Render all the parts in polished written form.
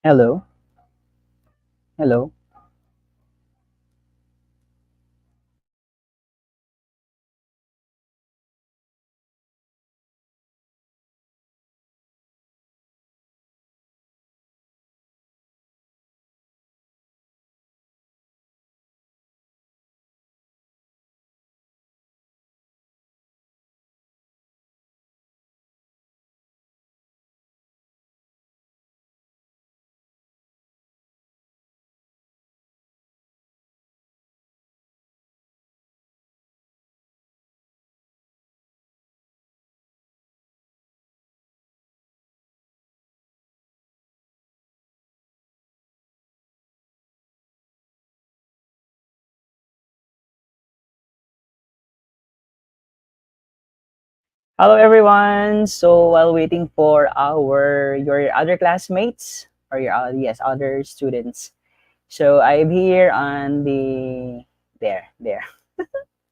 Hello? Hello? Hello everyone. So while waiting for your other classmates or your yes, other students. So I'm here on the there.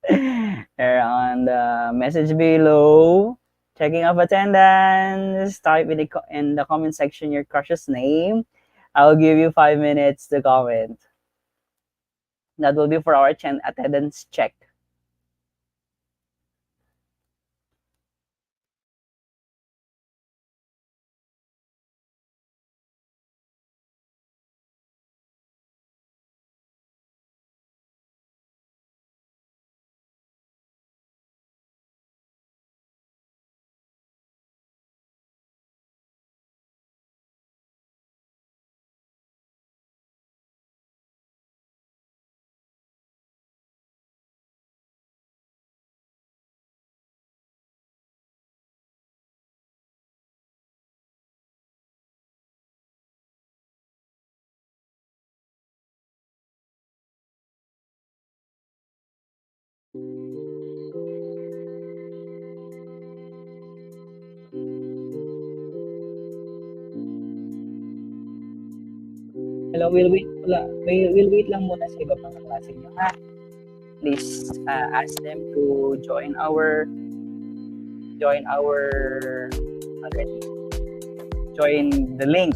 There on the message below. Checking up attendance. Type in the comment section your crush's name. I'll give you 5 minutes to comment. That will be for our attendance check. Hello, we'll wait lang muna sa iba pang kaklase niyo, ha? Please ask them to join our already join the link.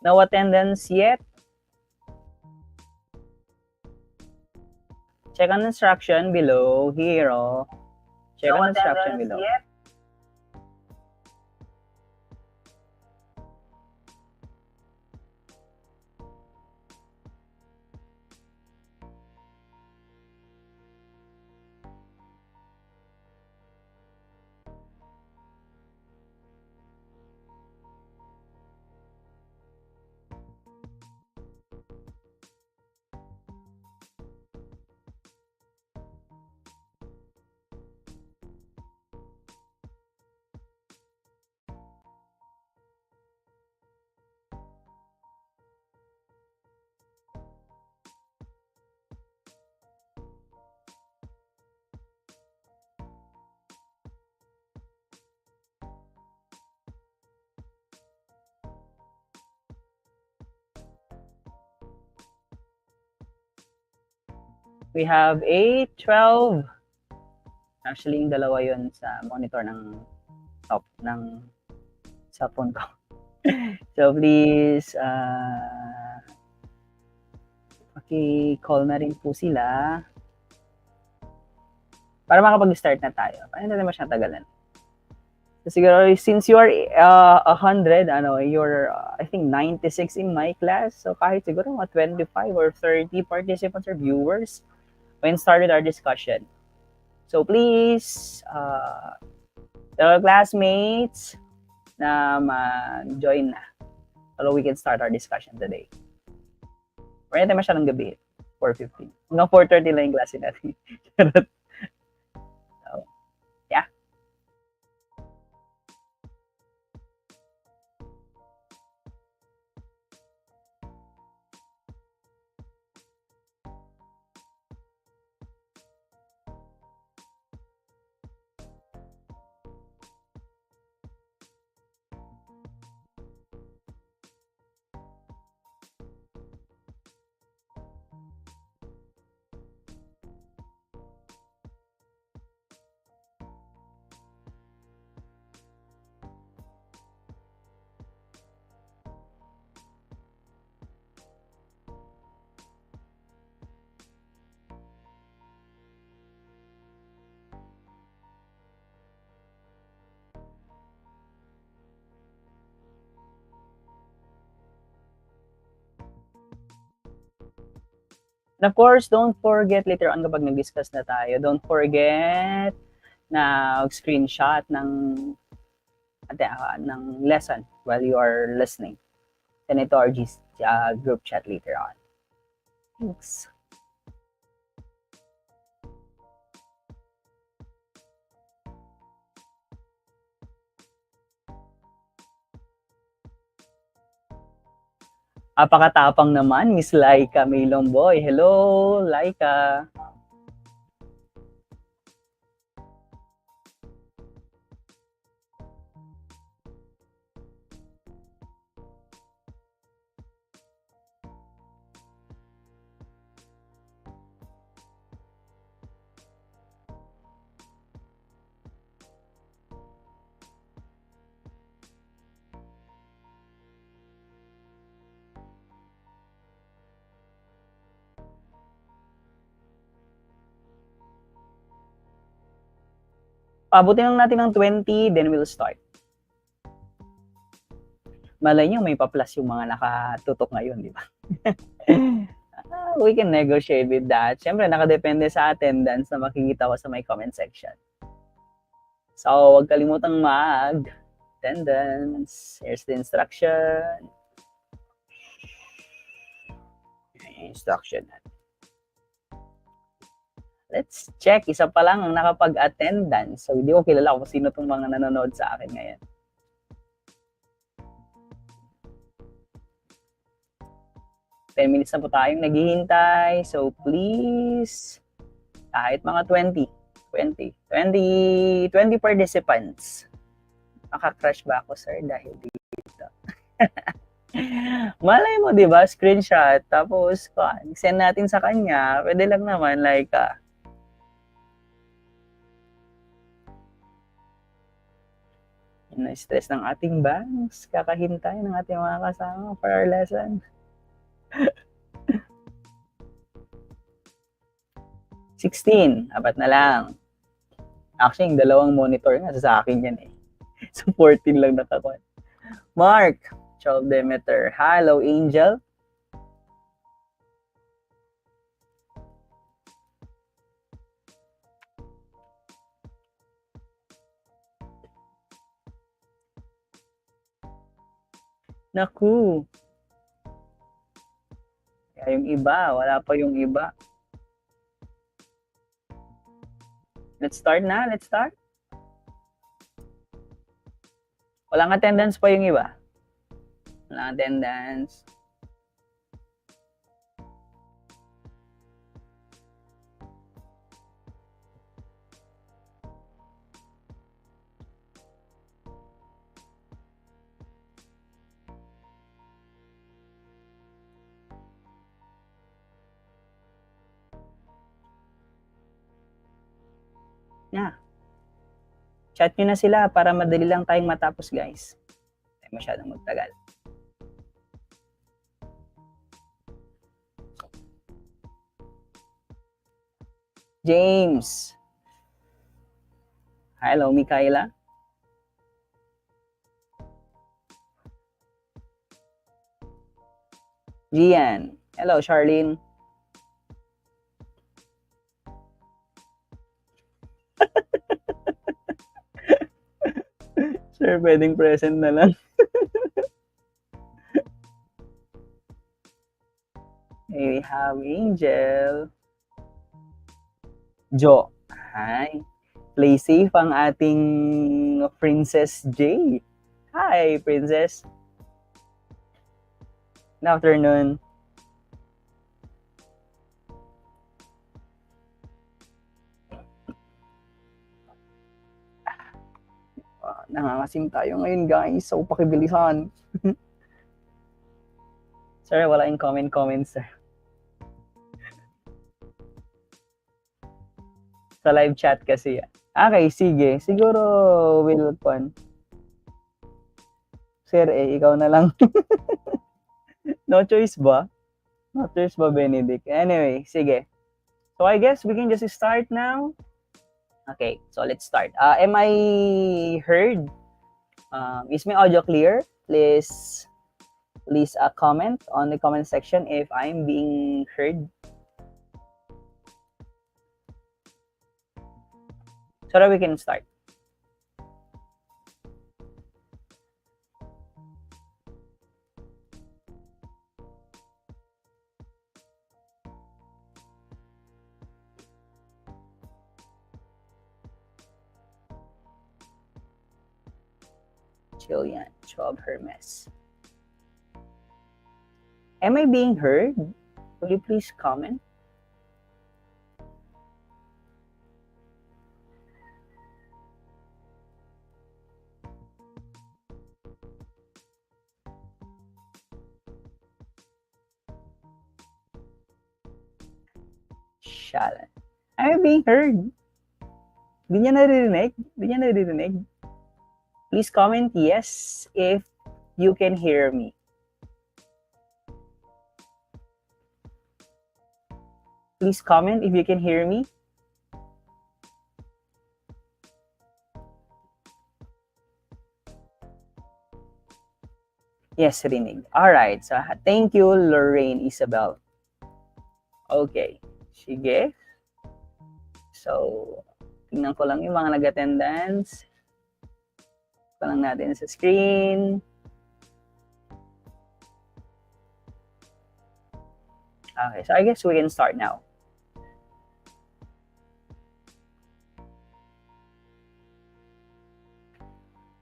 No attendance yet? Check on instruction below here. Oh. Check on instruction below. Yet? We have 8, 12. Actually, yung dalawa yun sa monitor ng top ng cellphone ko. So please, call na rin po sila para makapag-start na tayo. Para hindi naman siya tagalan. Siguro, since you are 100, ano, you're, I think, 96 in my class. So, kahit siguro mga 25 or 30 participants or viewers when started our discussion. So, please, tell our classmates na ma-join na. So, we can start our discussion today. Right naman siya ng gabi. 4:15. Hanggang 4:30 lang yung klase natin. So, yeah. And of course, don't forget later on kapag nag-discuss na tayo, don't forget na screenshot ng lesson while you are listening. Send it to our group chat later on. Thanks. Apakatapang naman, Miss Laika Maylongboy. Hello, Laika. Pabutin lang natin ng 20, then we'll start. Malay nyo, may pa-plus yung mga nakatutok ngayon, di ba? We can negotiate with that. Siyempre, nakadepende sa attendance na makikita ko sa my comment section. So, huwag kalimutang mag-attendance. Here's the instruction. Instruction. Let's check. Isa pa lang ang nakapag-attendance. So, hindi ko kilala kung sino itong mga nanonood sa akin ngayon. Ten minutes na po tayong naghihintay. So, please, kahit mga 20 participants. Maka-crush ba ako, sir, dahil dito? Malay mo, di ba? Screenshot. Tapos, send natin sa kanya. Pwede lang naman, like, na-stress ng ating banks. Kakahintay ng ating mga kasama for our lesson. 16. Apat na lang. Actually, yung dalawang monitor nga sa akin yan eh. So, 14 lang nakakuha. Mark, 12 Demeter. Hello, Angel. Naku. Kaya yung iba, wala pa yung iba. Let's start na, let's start. Walang attendance pa yung iba. Walang attendance. Na. Chat nyo na sila para madali lang tayong matapos, guys. Hindi masyadong magtagal. James. Hello, Mikaela. Gian. Hello, Charlene. Sir, pwedeng present na lang. We have Angel. Jo. Hi. Play safe ang ating Princess J. Hi, Princess. Good afternoon. Nangangasim tayo ngayon, guys. So, pakibilisan. Sir, wala yung comments, sir. Sa live chat kasi. Okay, sige. Siguro, will pon. Sir, ikaw na lang. No choice ba? No choice ba, Benedict? Anyway, sige. So, I guess we can just start now. Okay, so let's start. Am I heard? Is my audio clear? Please comment on the comment section if I'm being heard. So that we can start. Jillian, Job Hermes. Am I being heard? Will you please comment? Shalan. Am I being heard? Di niya naririnig? Di niya naririnig? Please comment yes if you can hear me. Please comment if you can hear me. Yes, rinig. Alright, so thank you, Lorraine Isabel. Okay, sige. So, tingnan ko lang yung mga nag-attendance. Ito lang natin sa screen. Okay, so I guess we can start now.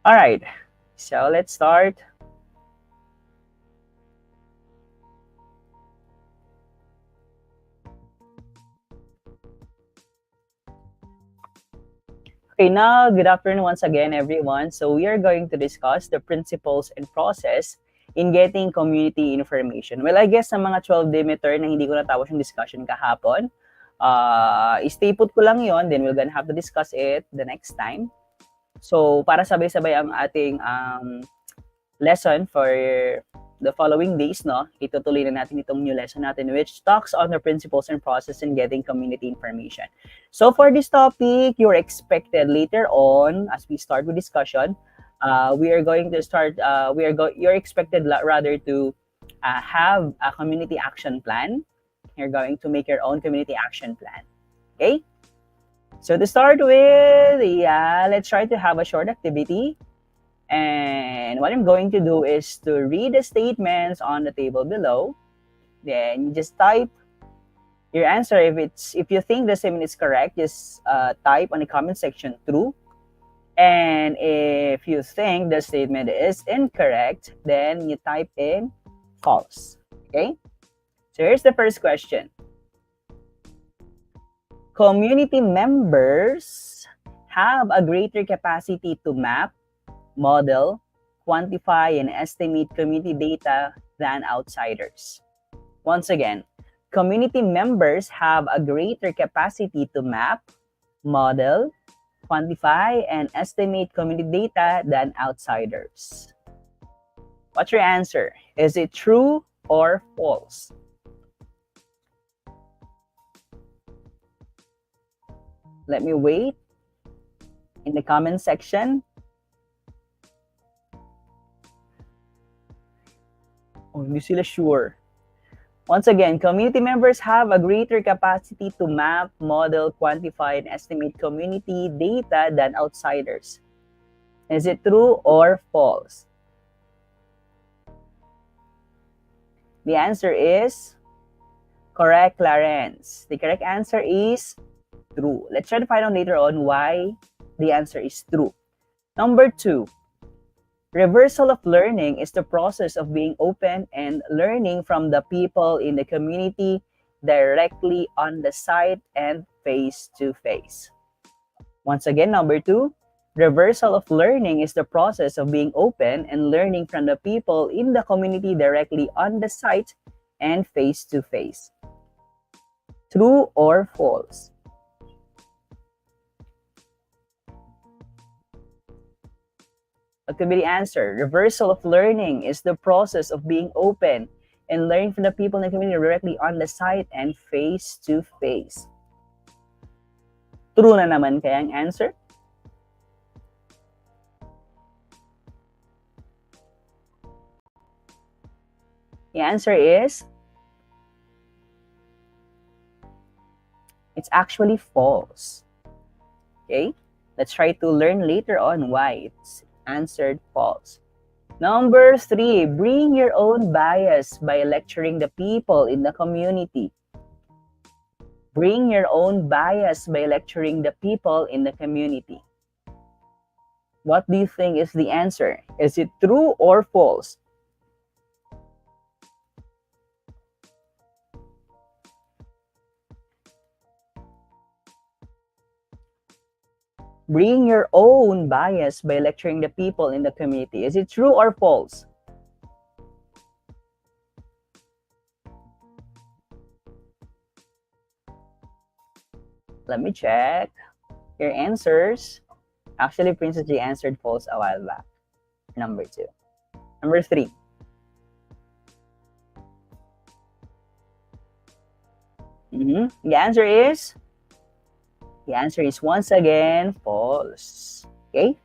Alright, so let's start. Okay, now, good afternoon once again, everyone. So we are going to discuss the principles and process in getting community information. Well, I guess sa mga 12 Demeter na hindi ko natapos yung discussion kahapon, stay put ko lang yon, then we're gonna have to discuss it the next time. So, para sabay-sabay ang ating lesson for the following days, no? Itutuloy na natin itong new lesson natin which talks on the principles and process in getting community information. So for this topic, you're expected later on as we start with discussion, we are going to start you're expected rather to have a community action plan. You're going to make your own community action plan. Okay? So to start with, let's try to have a short activity. And what I'm going to do is to read the statements on the table below. Then you just type your answer. If you think the statement is correct, just type on the comment section true. And if you think the statement is incorrect, then you type in false. Okay? So here's the first question. Community members have a greater capacity to map, model, quantify, and estimate community data than outsiders. Once again, community members have a greater capacity to map, model, quantify, and estimate community data than outsiders. What's your answer? Is it true or false? Let me wait in the comment section. Oh, hindi sila sure. Once again, community members have a greater capacity to map, model, quantify, and estimate community data than outsiders. Is it true or false? The answer is correct, Clarence. The correct answer is true. Let's try to find out later on why the answer is true. Number 2, reversal of learning is the process of being open and learning from the people in the community directly on the site and face to face. Once again, number 2, reversal of learning is the process of being open and learning from the people in the community directly on the site and face to face. True or false? What could be the answer? Reversal of learning is the process of being open and learning from the people in the community directly on the site and face to face. True na naman kaya ang answer? The answer is, it's actually false. Okay? Let's try to learn later on why it's answered false. Number 3, bring your own bias by lecturing the people in the community. Bring your own bias by lecturing the people in the community. What do you think is the answer? Is it true or false? Bring your own bias by lecturing the people in the community. Is it true or false? Let me check your answers. Actually, Princess J answered false a while back. Number 2. Number 3. The answer is? The answer is once again false. Okay?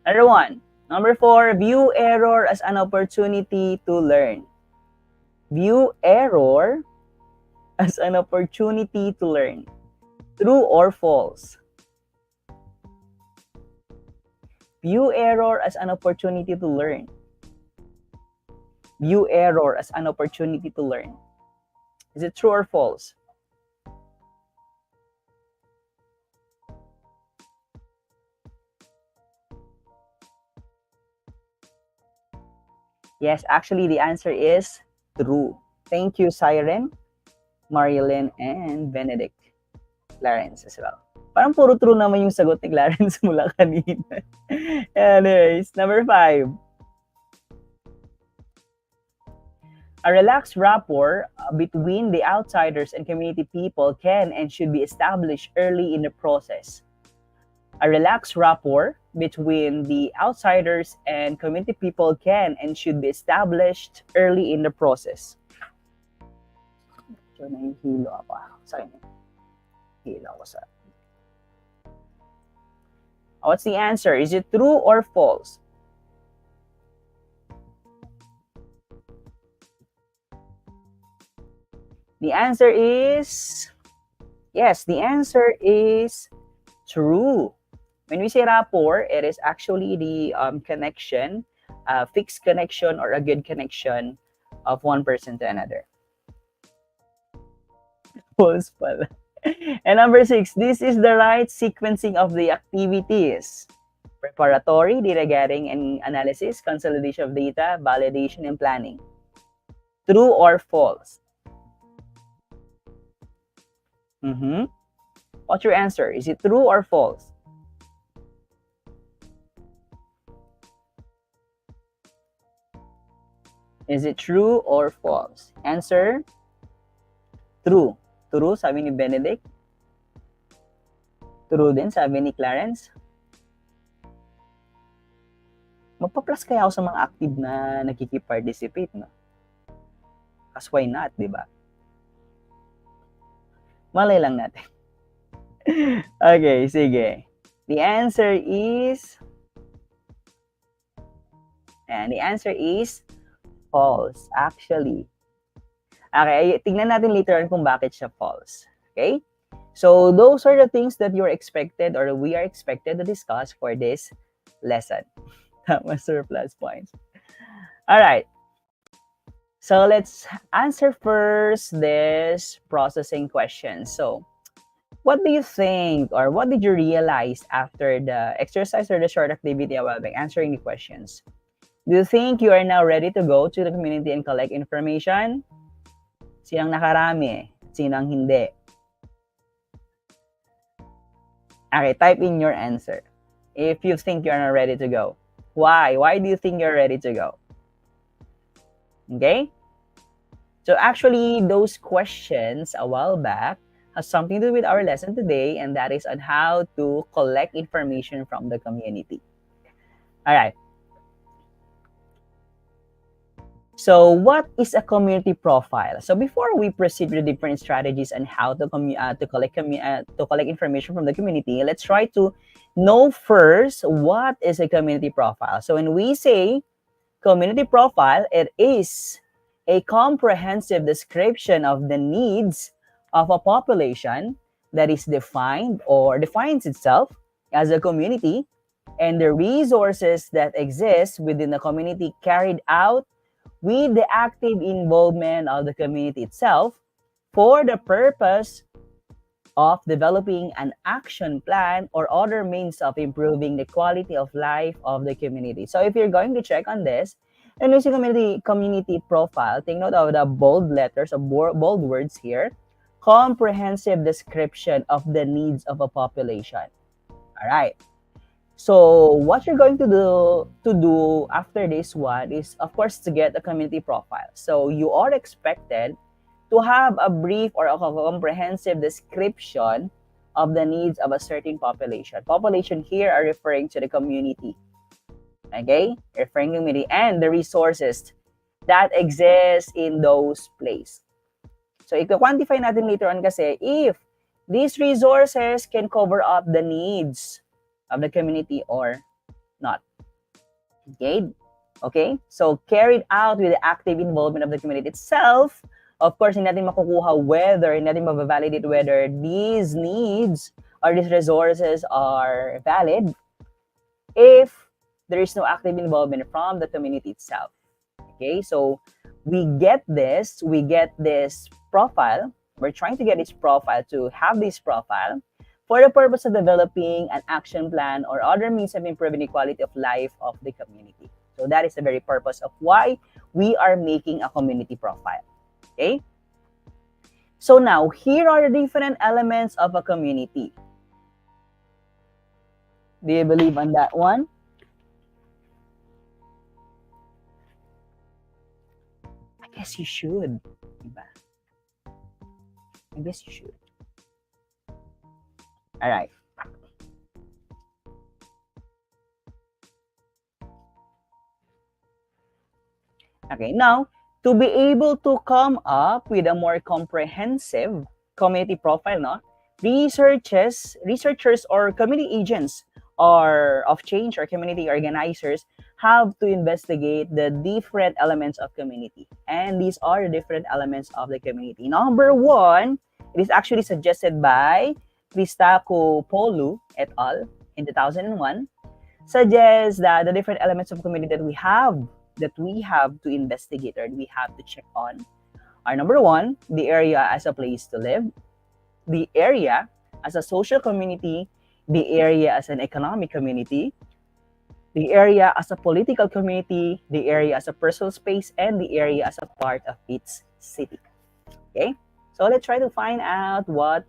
Another one. Number 4, view error as an opportunity to learn. View error as an opportunity to learn. True or false? View error as an opportunity to learn. View error as an opportunity to learn. Is it true or false? Yes, actually, the answer is true. Thank you, Siren, Marilyn, and Benedict. Clarence as well. Parang puro true naman yung sagot ni Clarence mula kanina. Anyways, number 5. A relaxed rapport between the outsiders and community people can and should be established early in the process. A relaxed rapport between the outsiders and community people can and should be established early in the process. So, nahihilo ako. Sorry. Hilo ako sa... What's the answer? Is it true or false? The answer is... Yes, the answer is true. When we say rapport, it is actually the connection, fixed connection or a good connection of one person to another. False pala. And number 6, this is the right sequencing of the activities. Preparatory, data gathering and analysis, consolidation of data, validation, and planning. True or false? What's your answer? Is it true or false? Is it true or false? Answer? True. True, sabi ni Benedict. True din, sabi ni Clarence. Magpa-plus kaya ako sa mga active na nakikip-participate, no? Kasi why not, di ba? Malay lang natin. Okay, sige. The answer is... And the answer is false, actually. Okay, tingnan natin later on kung bakit siya false. Okay? So, those are the things that you're expected or we are expected to discuss for this lesson. Tama, surplus points. All right. So, let's answer first this processing question. So, what do you think or what did you realize after the exercise or the short activity about answering the questions? Do you think you are now ready to go to the community and collect information? Sinang nakarami? Sinang hindi? Okay, type in your answer. If you think you're not ready to go. Why? Why do you think you're ready to go? Okay? So actually, those questions a while back has something to do with our lesson today, and that is on how to collect information from the community. All right. So what is a community profile? So before we proceed with different strategies on how to collect information from the community, let's try to know first what is a community profile. So when we say community profile, it is a comprehensive description of the needs of a population that is defined or defines itself as a community and the resources that exist within the community carried out with the active involvement of the community itself for the purpose of developing an action plan or other means of improving the quality of life of the community. So if you're going to check on this, and there's a community profile, take note of the bold letters or bold words here, comprehensive description of the needs of a population. All right. So what you're going to do after this one is, of course, to get a community profile. So you are expected to have a brief or a comprehensive description of the needs of a certain population. Population here are referring to the community. Okay? Referring to community and the resources that exist in those places. So i-quantify natin later on kasi if these resources can cover up the needs of the community or not. Okay? Okay? So, carried out with the active involvement of the community itself, of course, hindi natin makukuha whether, hindi natin mababalidate whether these needs or these resources are valid if there is no active involvement from the community itself. Okay? So, we get this profile. We're trying to get this profile to have this profile for the purpose of developing an action plan or other means of improving the quality of life of the community. So that is the very purpose of why we are making a community profile. Okay? So now, here are the different elements of a community. Do you believe on that one? I guess you should. I guess you should. All right. Okay, now, to be able to come up with a more comprehensive community profile, no? Researchers or community agents or of change or community organizers have to investigate the different elements of community. And these are the different elements of the community. Number one, it is actually suggested by Christakopoulos et al. In 2001, suggests that the different elements of community that we have to investigate or we have to check on are number one, the area as a place to live, the area as a social community, the area as an economic community, the area as a political community, the area as a personal space, and the area as a part of its city. Okay? So let's try to find out what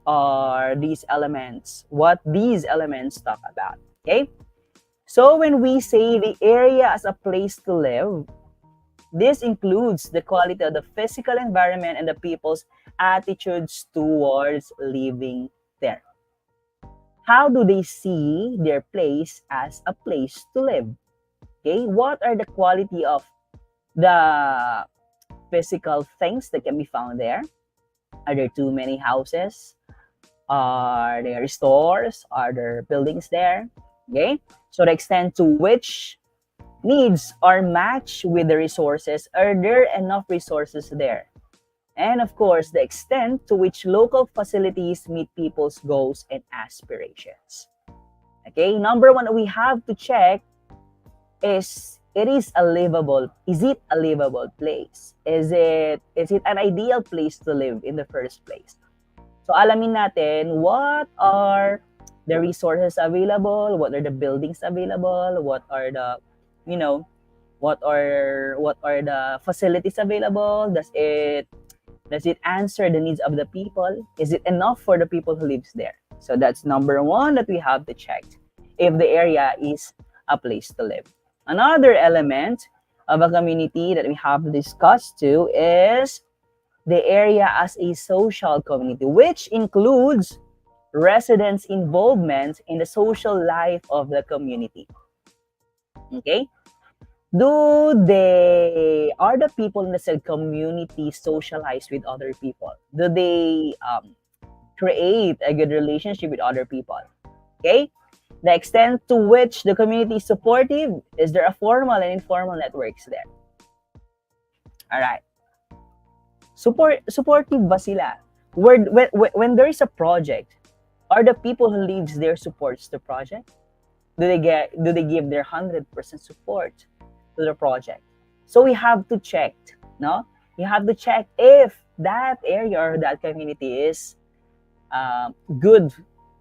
are these elements, what these elements talk about. Okay? So when we say the area as a place to live, this includes the quality of the physical environment and the people's attitudes towards living there. How do they see their place as a place to live? Okay, what are the quality of the physical things that can be found there? Are there too many houses? Are there stores? Are there buildings there? Okay, so the extent to which needs are matched with the resources, are there enough resources there? And of course, the extent to which local facilities meet people's goals and aspirations. Okay, number one that we have to check is it a livable place? Is it an ideal place to live in the first place? So alamin natin what are the resources available, what are the buildings available, what are the you know what are the facilities available? Does it answer the needs of the people? Is it enough for the people who lives there? So that's number one that we have to check if the area is a place to live. Another element of a community that we have to discuss too is the area as a social community, which includes residents' involvement in the social life of the community. Okay? Are the people in the said community socialize with other people? Do they create a good relationship with other people? Okay? The extent to which the community is supportive, is there a formal and informal networks there? All right. Supportive ba sila? When there is a project, are the people who lives there supports the project? Do they give their 100% support to the project? So we have to check, no? You have to check if that area or that community is good,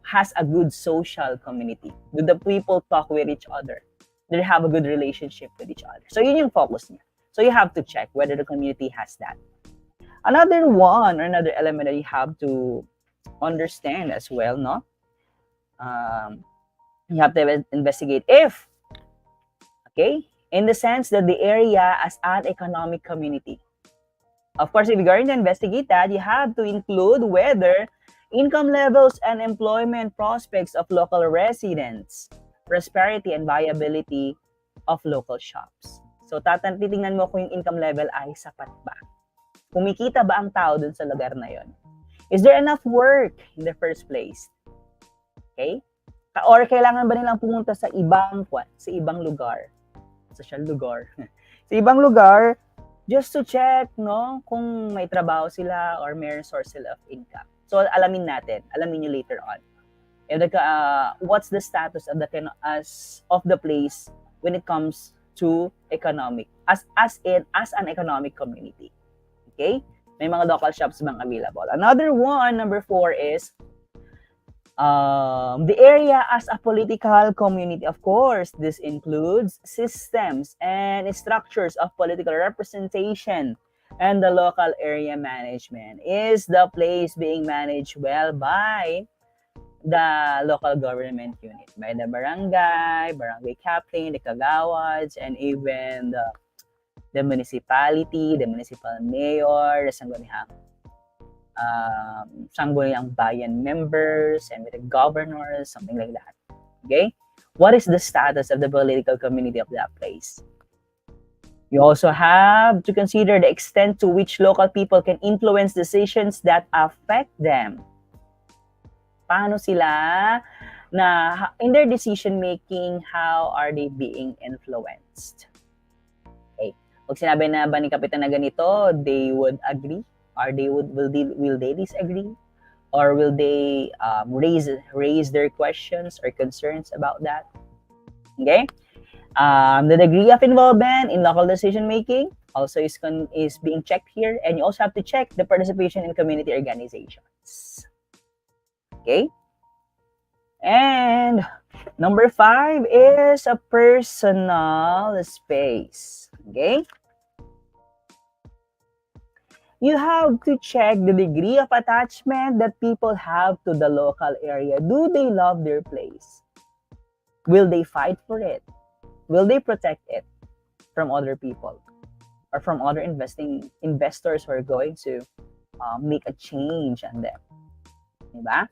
has a good social community. Do the people talk with each other? Do they have a good relationship with each other? So yun yung focus niya. So you have to check whether the community has that. Another one or another element that you have to understand as well, no? You have to investigate if, okay, in the sense that the area as an economic community. Of course, if you're going to investigate that, you have to include whether income levels and employment prospects of local residents, prosperity and viability of local shops. So, titingnan mo kung yung income level ay sapat ba. Kumikita ba ang tao dun sa lugar na yon? Is there enough work in the first place? Okay? Or kailangan ba nilang pumunta sa ibang lugar? Social lugar. Sa ibang lugar, just to check, no, kung may trabaho sila or may source sila of income. So, alamin nyo later on. If what's the status of the place when it comes to economic, as an economic community. Okay? May mga local shops bang available? Another one, number 4 is the area as a political community. Of course, this includes systems and structures of political representation, and the local area management. Is the place being managed well by the local government unit, by the barangay captain, the kagawads, and even the municipality, the municipal mayor, the sangguniang bayan members, and with the governors, something like that. Okay? What is the status of the political community of that place? You also have to consider the extent to which local people can influence decisions that affect them. Paano sila in their decision making, how are they being influenced? Okay. Pag sinabi na ba ni Kapitan na ganito, they would agree, or will they disagree, or will they raise their questions or concerns about that? Okay. The degree of involvement in local decision making also is being checked here, and you also have to check the participation in community organizations. Okay. And number 5 is a personal space. Okay. You have to check the degree of attachment that people have to the local area. Do they love their place? Will they fight for it? Will they protect it from other people or from other investors who are going to make a change on them? Diba?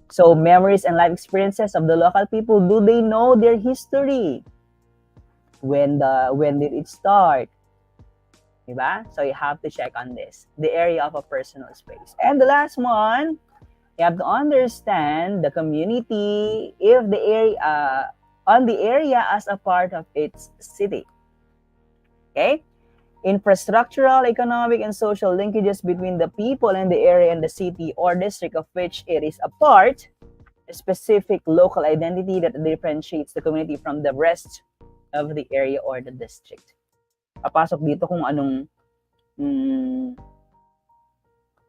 So, memories and life experiences of the local people, do they know their history? When did it start? Diba? So, you have to check on this. The area of a personal space. And the last one, you have to understand the community if the area on the area as a part of its city. Okay? infrastructural, economic, and social linkages between the people in the area and the city or district of which it is a part, a specific local identity that differentiates the community from the rest of the area or the district. Papasok dito kung anong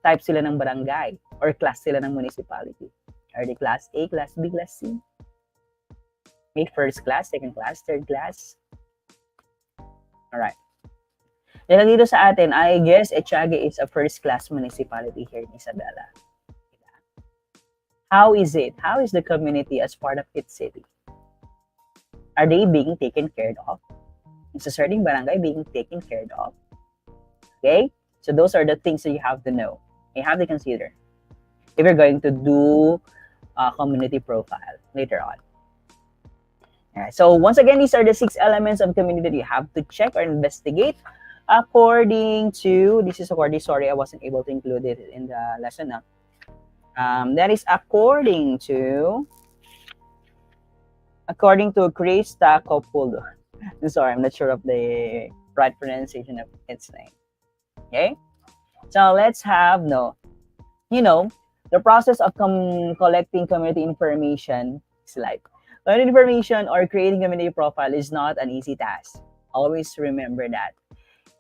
type sila ng barangay or class sila ng municipality. Are they class A, class B, class C? May first class, second class, third class? Alright. Dahil dito sa atin, I guess Etiaga is a first class municipality here in Isabela. How is it? How is the community as part of its city? Are they being taken care of? Is a certain barangay being taken care of? Okay? So those are the things that you have to know. You have to consider if you're going to do a community profile later on. Alright, so once again, these are the 6 elements of community that you have to check or investigate according to, this is according, sorry, I wasn't able to include it in the lesson now. That is according to Krista Copulo. Sorry, I'm not sure of the right pronunciation of its name. Okay, so let's have the process of collecting community information is like community information or creating community profile is not an easy task. Always remember that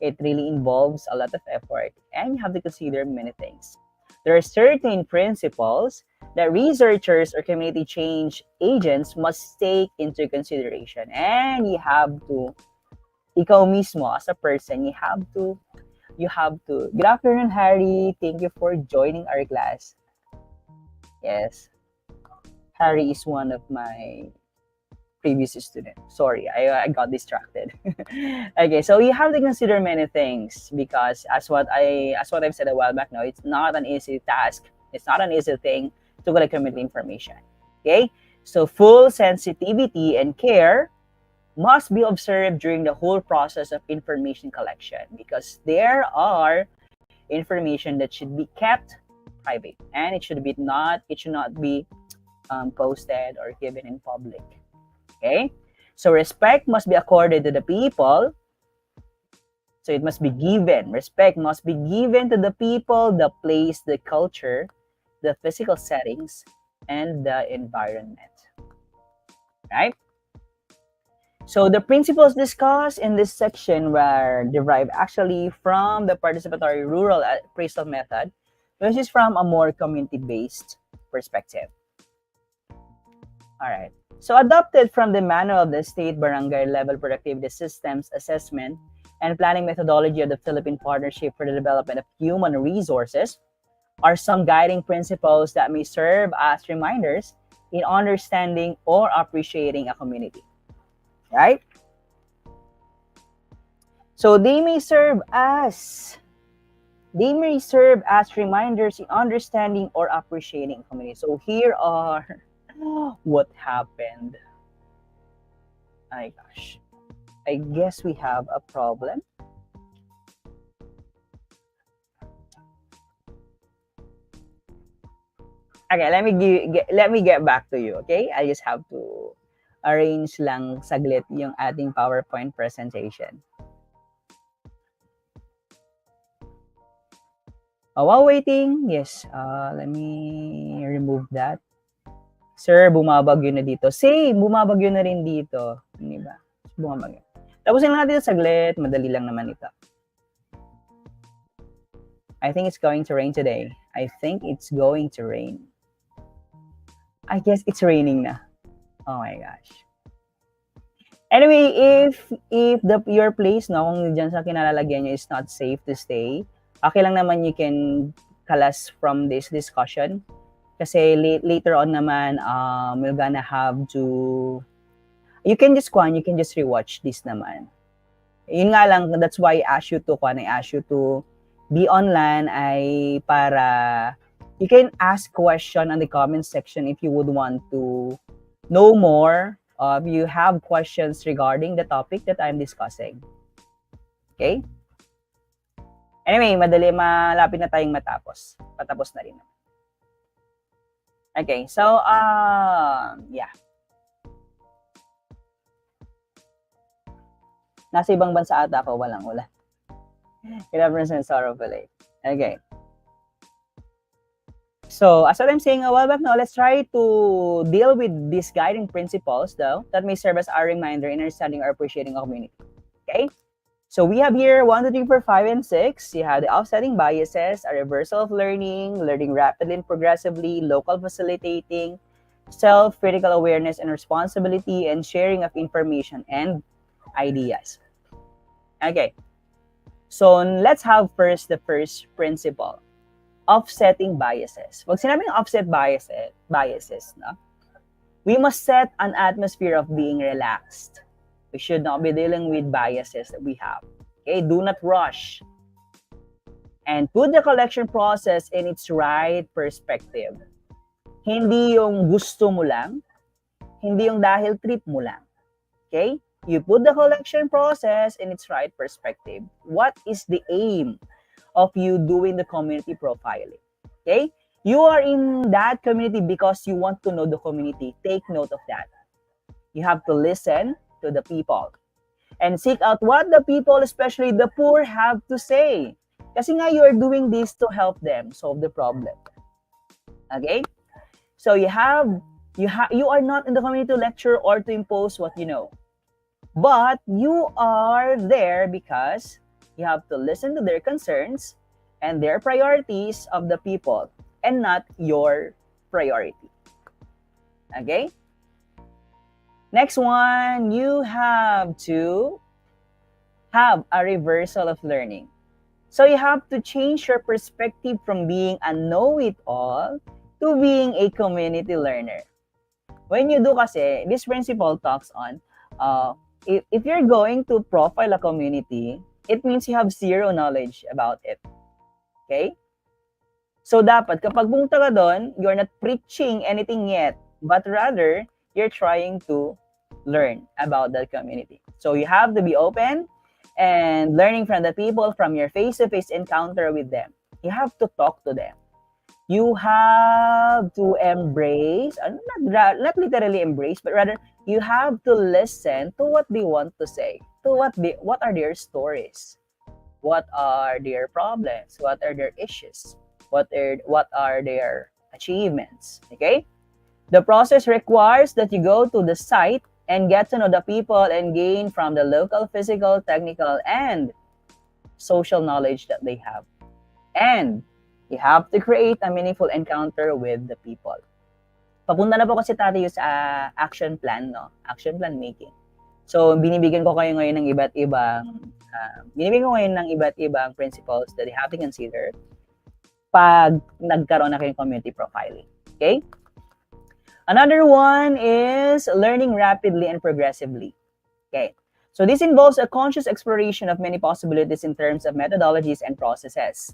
it really involves a lot of effort, and you have to consider many things. There are certain principles that researchers or community change agents must take into consideration, and you have to, ikaw mismo as a person, you have to. Good afternoon, Harry. Thank you for joining our class. Yes, Harry is one of my previous students. Sorry, I got distracted. Okay, so you have to consider many things because as what I've said a while back now, it's not an easy task. It's not an easy thing to collect community information. Okay, so full sensitivity and care must be observed during the whole process of information collection because there are information that should be kept private and it should not be posted or given in public. Okay, so respect must be accorded to the people. So it must be given. Respect must be given to the people, the place, the culture, the physical settings, and the environment. Right? So the principles discussed in this section were derived actually from the participatory rural appraisal method, which is from a more community-based perspective. All right. So adopted from the manual of the State Barangay Level Productivity Systems Assessment and Planning Methodology of the Philippine Partnership for the Development of Human Resources are some guiding principles that may serve as reminders in understanding or appreciating a community. Right? So they may serve as reminders in understanding or appreciating a community. So here are what happened. My gosh. I guess we have a problem. Okay, let me get back to you, okay? I just have to arrange lang saglit yung ating PowerPoint presentation. While waiting, yes, let me remove that. Sir, bumabagyo na dito. Say, bumabagyo na rin dito. Hindi ba? Bumabagyo. Tapusin lang natin saglit. Madali lang naman ito. I think it's going to rain today. I think it's going to rain. I guess it's raining na. Oh my gosh. Anyway, if your place, no, kung dyan sa kinalalagyan nyo is not safe to stay, okay lang naman you can kalas from this discussion. Kasi later on naman, we're gonna have to, you can just rewatch this naman. Yun nga lang, that's why I ask you to be online ay para you can ask question on the comment section if you would want to know more, if you have questions regarding the topic that I'm discussing. Okay? Anyway, malapit na tayong matapos. Patapos na rin. Okay, so, yeah. Nasa ibang bansa ata ako, walang ulan. 11% sorrowfully. Okay. So, as what I'm saying a while back now, let's try to deal with these guiding principles, though, that may serve as our reminder in understanding or appreciating a community. Okay? So, we have here 1, 2, 3, 4, 5, and 6. You have the offsetting biases, a reversal of learning, learning rapidly and progressively, local facilitating, self-critical awareness and responsibility, and sharing of information and ideas. Okay. So, let's have first the first principle. Offsetting biases. Pag sinabing offset biases, no? We must set an atmosphere of being relaxed. We should not be dealing with biases that we have. Okay, do not rush. And put the collection process in its right perspective. Hindi yung gusto mo lang, hindi yung dahil trip mo lang. Okay? You put the collection process in its right perspective. What is the aim of you doing the community profiling? Okay? You are in that community because you want to know the community. Take note of that. You have to listen to the people and seek out what the people, especially the poor, have to say. Kasi nga, you are doing this to help them solve the problem. Okay? So you are not in the community to lecture or to impose what you know. But you are there because you have to listen to their concerns and their priorities of the people and not your priority. Okay? Next one, you have to have a reversal of learning. So you have to change your perspective from being a know-it-all to being a community learner. When you do kasi, this principle talks on, if you're going to profile a community, it means you have zero knowledge about it. Okay? So dapat, kapag pumunta ka doon, you're not preaching anything yet, but rather, you're trying to learn about that community. So you have to be open and learning from the people from your face-to-face encounter with them. You have to talk to them. You have to embrace, not literally embrace, but rather you have to listen to what they want to say, to what are their stories, what are their problems, what are their issues, what are their achievements. Okay, the process requires that you go to the site and get to know the people and gain from the local physical, technical, and social knowledge that they have. And you have to create a meaningful encounter with the people. Papunta na po kasi tayo sa action plan, no? Action plan making. So, binibigyan ko ngayon ng iba't ibang principles that you have to consider pag nagkaroon na kayong community profiling. Okay? Another one is learning rapidly and progressively. Okay. So this involves a conscious exploration of many possibilities in terms of methodologies and processes.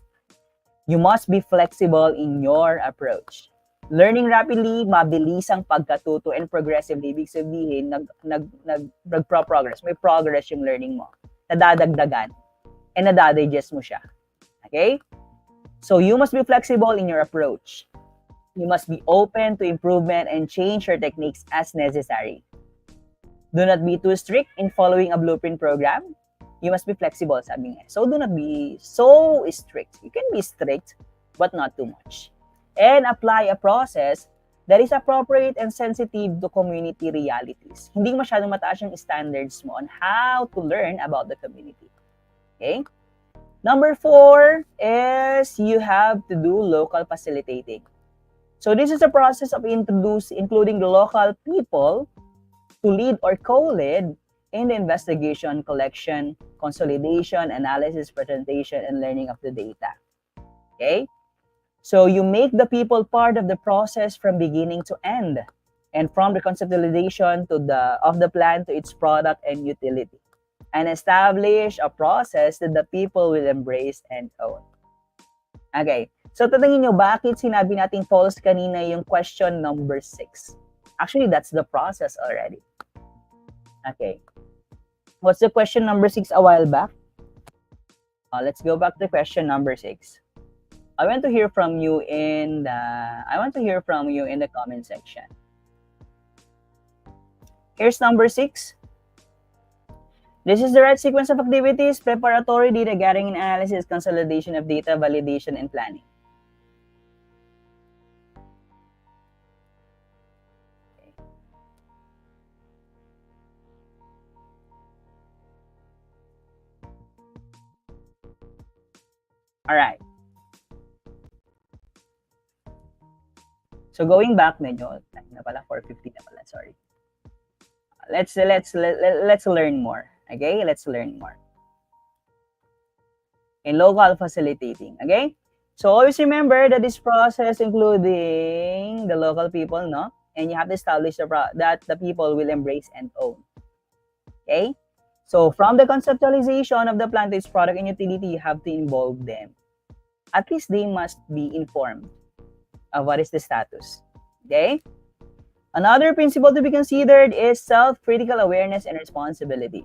You must be flexible in your approach. Learning rapidly, mabilis ang pagkatuto, and progressively, ibig sabihin, nag-progress. May progress yung learning mo. Nadadagdagan. And nadadigest mo siya. Okay? So you must be flexible in your approach. You must be open to improvement and change your techniques as necessary. Do not be too strict in following a blueprint program. You must be flexible, sabi nga. So do not be so strict. You can be strict, but not too much. And apply a process that is appropriate and sensitive to community realities. Hindi masyadong mataas yung standards mo on how to learn about the community. Okay? Number 4 is you have to do local facilitating. So this is a process of including the local people to lead or co-lead in the investigation, collection, consolidation, analysis, presentation, and learning of the data. Okay? So you make the people part of the process from beginning to end, and from the conceptualization of the plan to its product and utility, and establish a process that the people will embrace and own. Okay. So, tatanungin nyo, bakit sinabi natin false kanina yung question number 6? Actually, that's the process already. Okay. What's the question number 6 a while back? Let's go back to question number 6. I want to hear from you in the comment section. Here's number 6. This is the right sequence of activities: preparatory, data gathering and analysis, consolidation of data, validation, and planning. All right. So going back medyo time na pala 4:50 na pala, sorry. Let's learn more. Okay? Let's learn more. In local facilitating, okay? So always remember that this process including the local people, no? And you have to establish that the people will embrace and own. Okay? So from the conceptualization of the plant, its product and utility, you have to involve them. At least they must be informed of what is the status. Okay? Another principle to be considered is self-critical awareness and responsibility.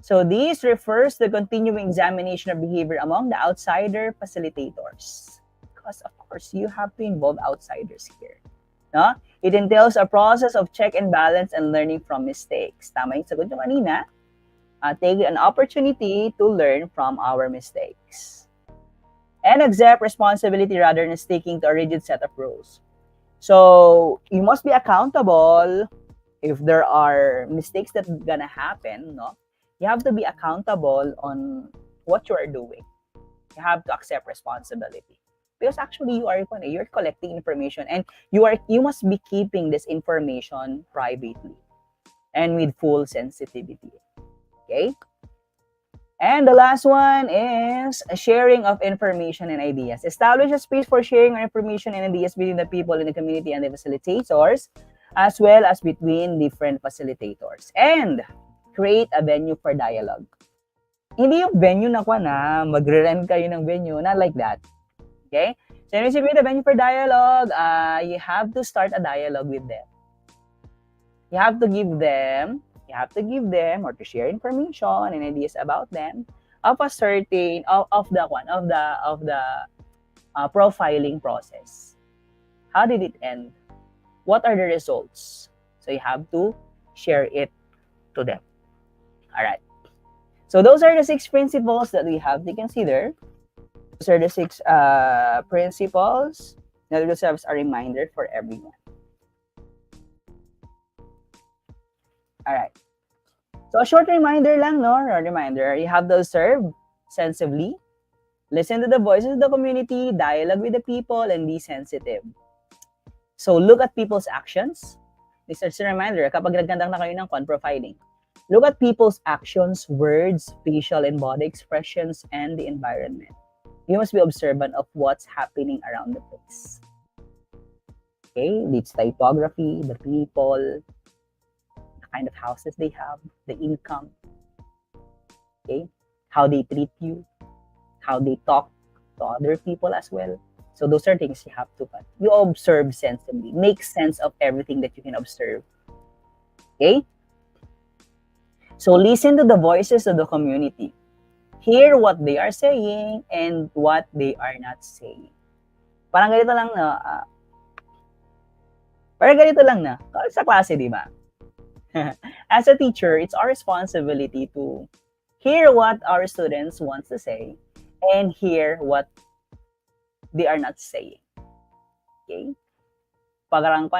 So this refers to the continuing examination of behavior among the outsider facilitators. Because of course, you have to involve outsiders here. No? It entails a process of check and balance and learning from mistakes. Tama yung sagot nyo kanina. Take an opportunity to learn from our mistakes. And accept responsibility rather than sticking to a rigid set of rules. So you must be accountable if there are mistakes that gonna happen, no? You have to be accountable on what you are doing. You have to accept responsibility. Because actually you're collecting information and you must be keeping this information privately and with full sensitivity. Okay? And the last one is sharing of information and ideas. Establish a space for sharing information and ideas between the people in the community and the facilitators, as well as between different facilitators. And create a venue for dialogue. Hindi yung venue na magre-rent kayo ng venue, not like that. Okay? So when you create a venue for dialogue, you have to start a dialogue with them. You have to give them or to share information and ideas about them of a certain of the profiling process. How did it end? What are the results? So you have to share it to them. All right. So those are the 6 principles that we have to consider. Those are the 6 principles that will serve as a reminder for everyone. All right. So a short reminder lang, no? A reminder, you have to observe sensibly, listen to the voices of the community, dialogue with the people, and be sensitive. So look at people's actions. This is a reminder, kapag nagkandang na kayo ng profiling. Look at people's actions, words, facial and body expressions, and the environment. You must be observant of what's happening around the place. Okay, its typography, the people, kind of houses they have, the income, okay, how they treat you, how they talk to other people as well. So those are things you have to you observe sensibly. Make sense of everything that you can observe. Okay? So listen to the voices of the community. Hear what they are saying and what they are not saying. Parang ganito lang na, sa klase, di ba? As a teacher, it's our responsibility to hear what our students want to say and hear what they are not saying. Okay? Parang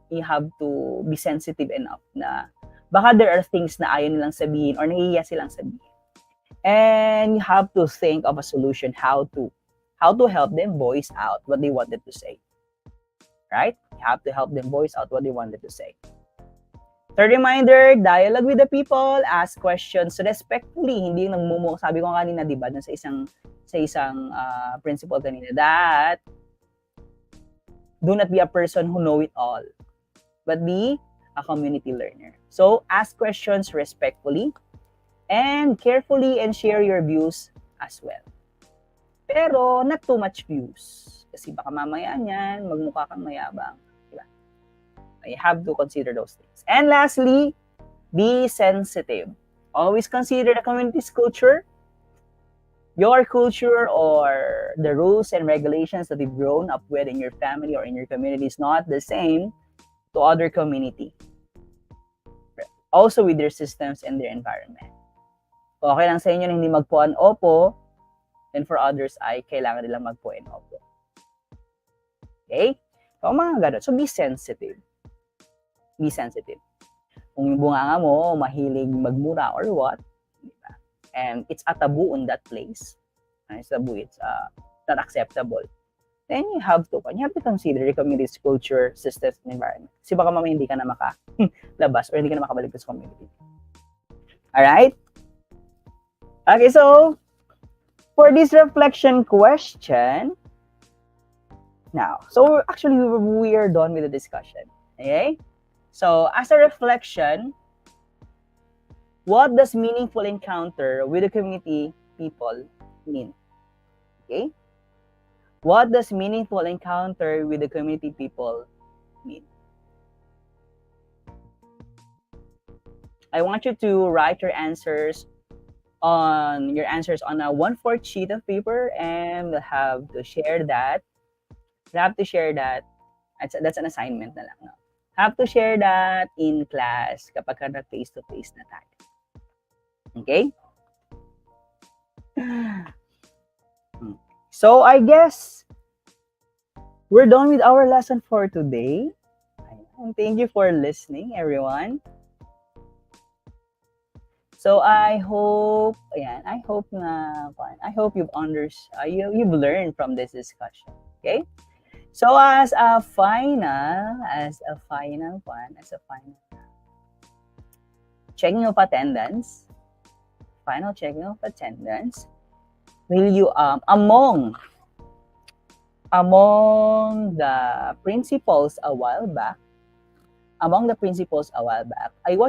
you have to be sensitive enough na baka there are things na ayaw nilang sabihin or nahihiya silang sabihin. And you have to think of a solution how to help them voice out what they wanted to say. Right? You have to help them voice out what they wanted to say. Third reminder, dialogue with the people, ask questions respectfully. Hindi yung nagmumukha. Sabi ko kanina, di ba, sa isang principle kanina, that do not be a person who know it all, but be a community learner. So, ask questions respectfully and carefully and share your views as well. Pero, not too much views. Kasi baka mamaya niyan, magmukha kang mayabang. You have to consider those things. And lastly, be sensitive. Always consider the community's culture. Your culture or the rules and regulations that you've grown up with in your family or in your community is not the same to other community. Also with their systems and their environment. Kung okay lang sa inyo na hindi mag-po and opo, then for others ay kailangan nilang mag-po and opo. Okay? So, mga ganun. So, be sensitive. Be sensitive. Kung yung bunganga mo, mahilig magmura or what, diba? And it's a taboo in that place. It's taboo. It's not acceptable. Then you have to consider your community's culture, systems, and environment. Kasi baka mamaya hindi ka na makalabas or hindi ka na makabalik sa community. Alright? Okay, so, for this reflection question, now, so actually we are done with the discussion. Okay? So, as a reflection, what does meaningful encounter with the community people mean? Okay? What does meaningful encounter with the community people mean? I want you to write your answers on a 1/4 sheet of paper, and we'll have to share that. That's an assignment na lang. No? Have to share that in class kapag ka face-to-face na tayo. Okay? So, I guess we're done with our lesson for today. Thank you for listening, everyone. So, I hope you've learned from this discussion. Okay? So, as a final checking of attendance, will you among the principals a while back, I want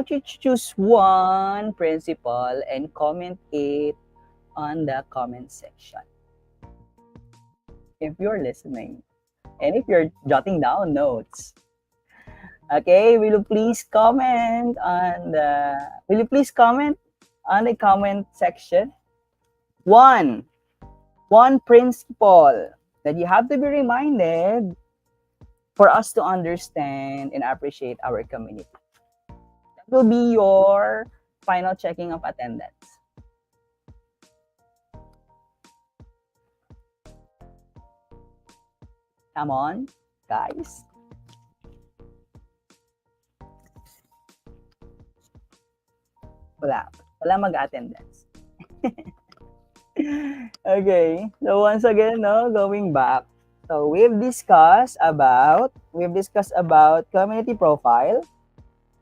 you to choose one principal and comment it on the comment section. If you're listening and if you're jotting down notes. Okay, will you please comment on the comment section? One principle that you have to be reminded for us to understand and appreciate our community. That will be your final checking of attendance. Come on, guys. Wala mag-attendance. Okay, so once again, going back. So we've discussed about community profile.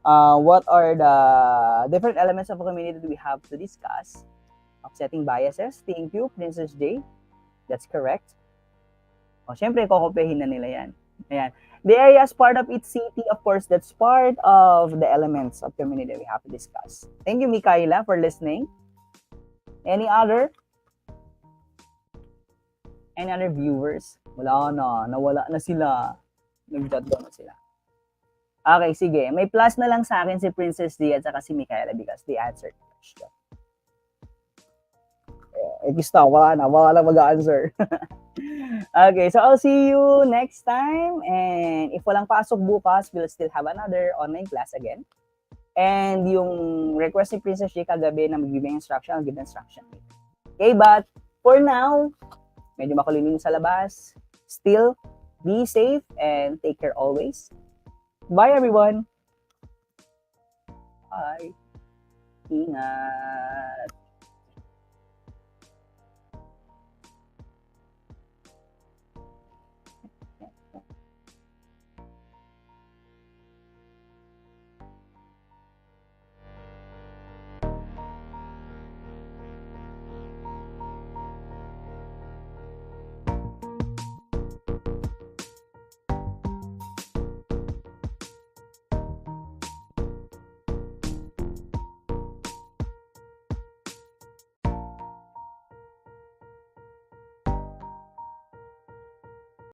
What are the different elements of a community that we have to discuss? Offsetting biases. Thank you, Princess J. That's correct. Syempre, kokopyahin na nila yan. Ayan. The area is part of its city, of course, that's part of the elements of community we have to discuss. Thank you, Mikaela, for listening. Any other viewers? Nawala na sila. Nag-jot down na sila. Okay, sige. May plus na lang sa akin si Princess D at saka si Mikaela because they answered the question. Wala lang mag-answer. Okay, so I'll see you next time. And if walang pasok bukas, we'll still have another online class again. And yung request ni Princess J kagabi na mag-give instruction, I'll give instruction. Okay, but for now, medyo makulimlim sa labas. Still, be safe and take care always. Bye, everyone. Bye. Ingat.